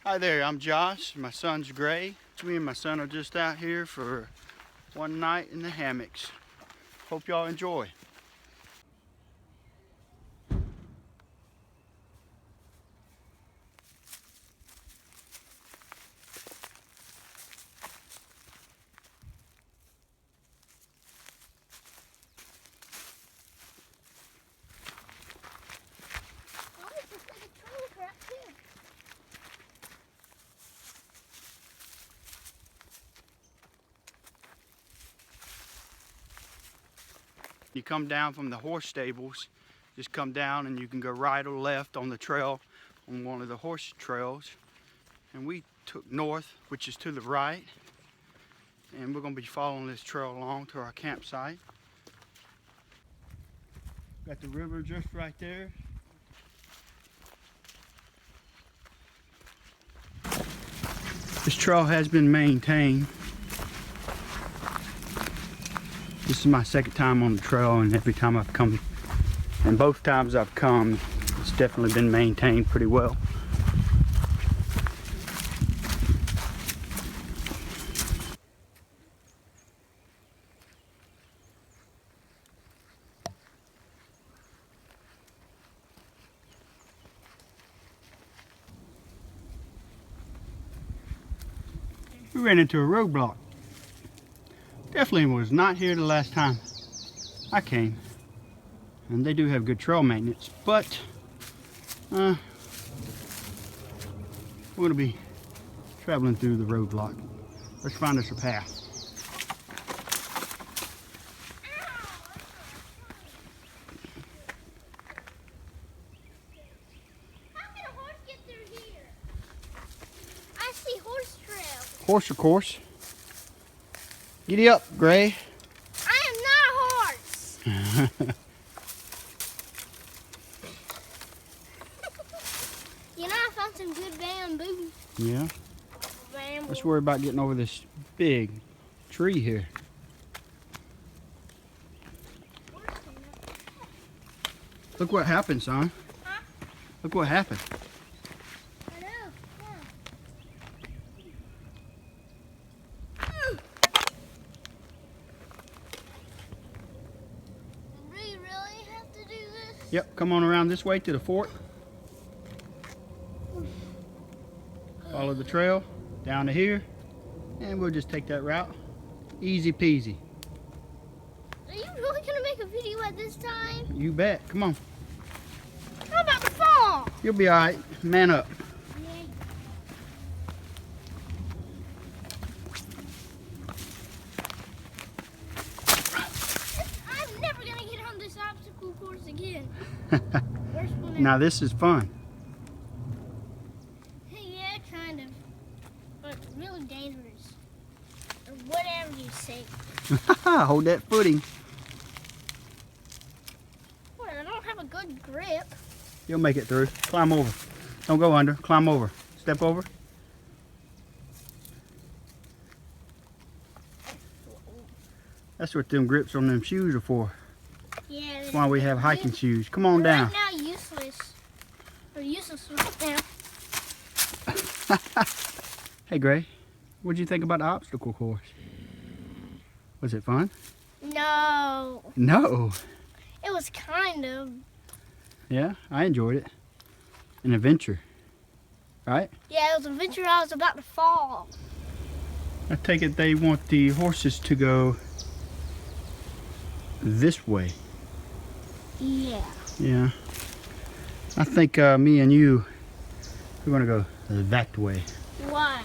Hi there, I'm Josh. My son's Gray. Me and my son are just out here for one night in the hammocks. Hope y'all enjoy. You come down from the horse stables, just come down and you can go right or left on the trail, on one of the horse trails. And we took north, which is to the right. And we're gonna be following this trail along to our campsite. Got the river just right there. This trail has been maintained. This is my second time on the trail, and every time I've come, and both times I've come, it's definitely been maintained pretty well. We ran into a roadblock. Definitely was not here the last time I came. And they do have good trail maintenance, but we're going to be traveling through the roadblock. Let's find us a path. How can a horse get through here? I see horse trails. Horse, of course. Giddy up, Gray. I am not a horse. You know, I found some good bamboo. Yeah. Let's worry about getting over this big tree here. Look what happened, son. Huh? Look what happened. I know. Yeah. Do we really have to do this? Yep, come on around this way to the fort. Follow the trail down to here, and we'll just take that route. Easy peasy. Are you really going to make a video at this time? You bet. Come on. How about the fall? You'll be all right. Man up. I'm never going to get on this obstacle course again. Now this is fun. Yeah, kind of. But really dangerous. Or whatever you say. Hold that footing. Well, I don't have a good grip. You'll make it through. Climb over. Don't go under. Climb over. Step over. That's what them grips on them shoes are for. Yeah. That's why we have hiking shoes. Come on down. Right now, useless. Or useless right now. Hey, Gray. What'd you think about the obstacle course? Was it fun? No. No. It was kind of. Yeah, I enjoyed it. An adventure. Right? Yeah, it was an adventure. I was about to fall. I take it they want the horses to go this way. Yeah. Yeah. I think me and you, we're going to go that way. Why?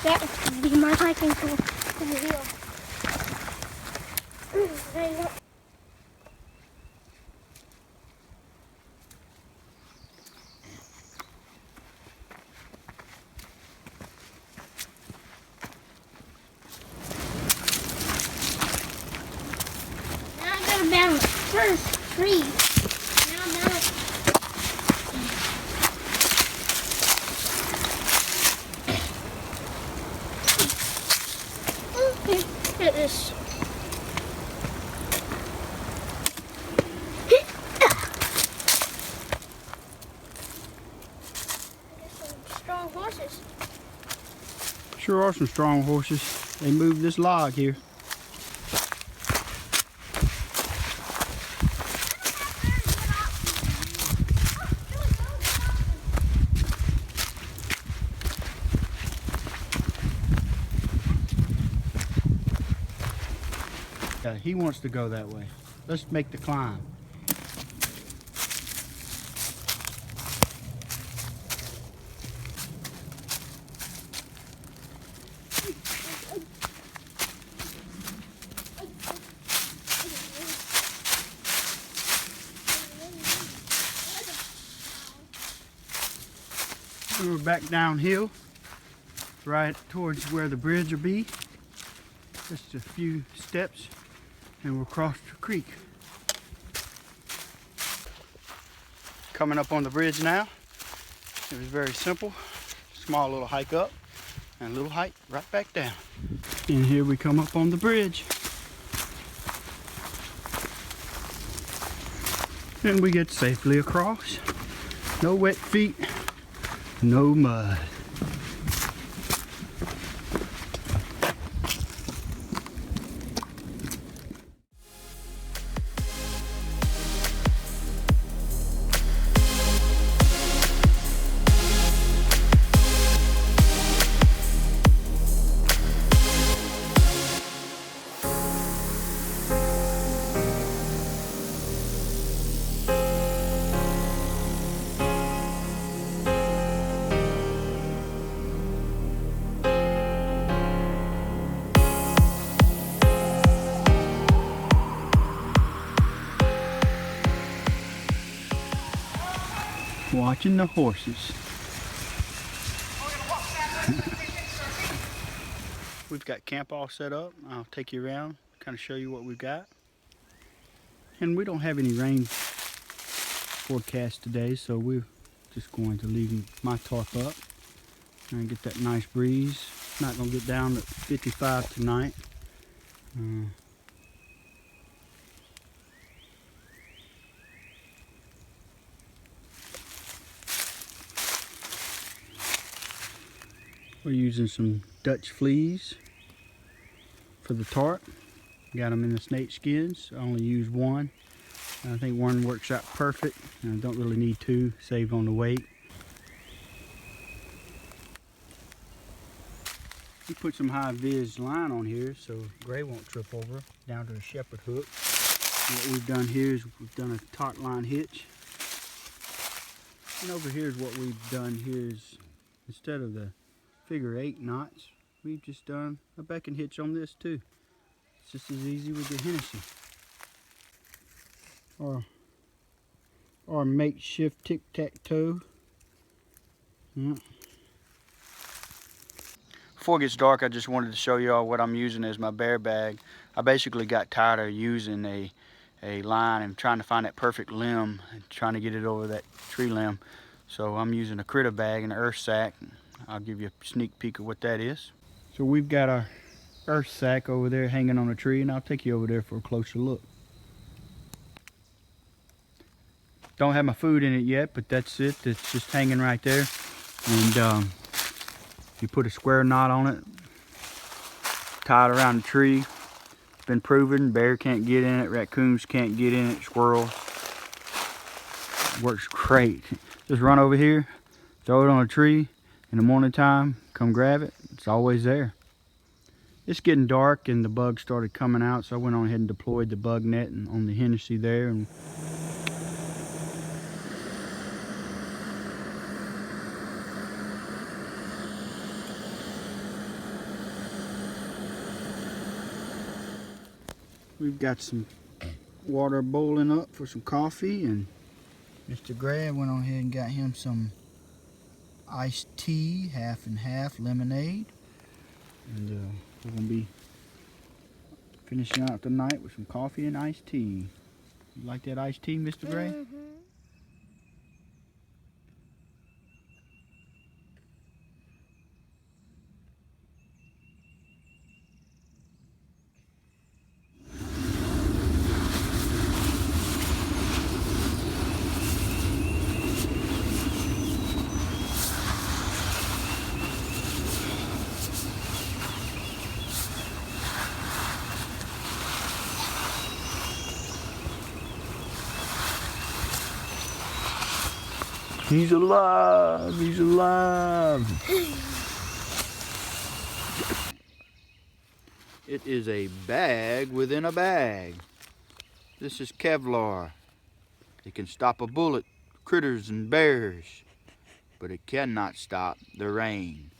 That would be my hiking tool to the hill. There you go. got down the first tree. Now I'm down at look at this. Strong horses. Sure are some strong horses. They moved this log here. Yeah, he wants to go that way. Let's make the climb. We're back downhill, right towards where the bridge will be. Just a few steps and we'll cross the creek. Coming up on the bridge now. It was very simple. Small little hike up and a little hike right back down. And here we come up on the bridge. And we get safely across. No wet feet, no mud. Watching the horses. We've got camp all set up. I'll take you around, kind of show you what we've got. And we don't have any rain forecast today, so we're just going to leave my tarp up and get that nice breeze. It's not going to get down to 55 tonight. We're using some Dutch fleas for the tarp. Got them in the snake skins. I only use one. I think one works out perfect. I don't really need two, save on the weight. We put some high-vis line on here so Gray won't trip over down to the shepherd hook. And what we've done here is we've done a taut line hitch. And over here is what we've done here is instead of the figure 8 knots, we've just done a backing hitch on this too. It's just as easy with the Hennessy. Or makeshift tic-tac-toe. Yeah. Before it gets dark, I just wanted to show you all what I'm using as my bear bag. I basically got tired of using a line and trying to find that perfect limb and trying to get it over that tree limb. So I'm using a critter bag and an earth sack. I'll give you a sneak peek of what that is. So we've got our earth sack over there hanging on a tree, and I'll take you over there for a closer look. Don't have my food in it yet, but that's it. It's just hanging right there. And you put a square knot on it, tie it around the tree. It's been proven, bear can't get in it, raccoons can't get in it, squirrels. It works great. Just run over here, throw it on a tree. In the morning time, come grab it. It's always there. It's getting dark and the bugs started coming out, so I went on ahead and deployed the bug net on the Hennessy there. And we've got some water boiling up for some coffee, and Mr. Gray went on ahead and got him some iced tea, half and half lemonade, and we're gonna be Finishing out the night with some coffee and iced tea. You like that iced tea, Mr. Gray? Mm-hmm. He's alive! He's alive! It is a bag within a bag. This is Kevlar. It can stop a bullet, critters and bears, but it cannot stop the rain.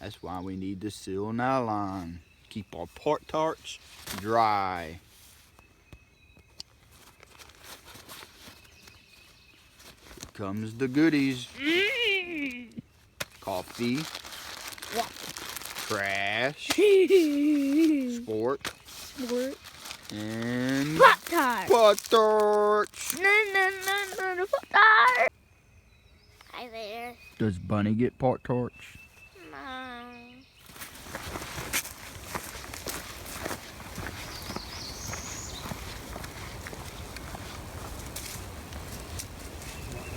That's why we need the seal nylon. Keep our Pop-Tarts dry. Comes the goodies. Coffee. Trash. Sport. And Pop-Tart. Pop-Tarts. No, Pop-Tart. Hi there. Does Bunny get Pop-Tarts? No.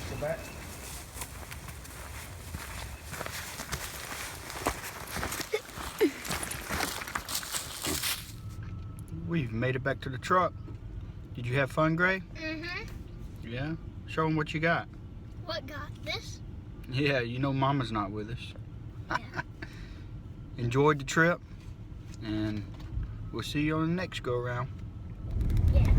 Go back. We've made it back to the truck. Did you have fun, Gray? Mm-hmm. Yeah? Show them what you got. What got this? Yeah, you know Mama's not with us. Yeah. Enjoyed the trip, and we'll see you on the next go-around. Yeah.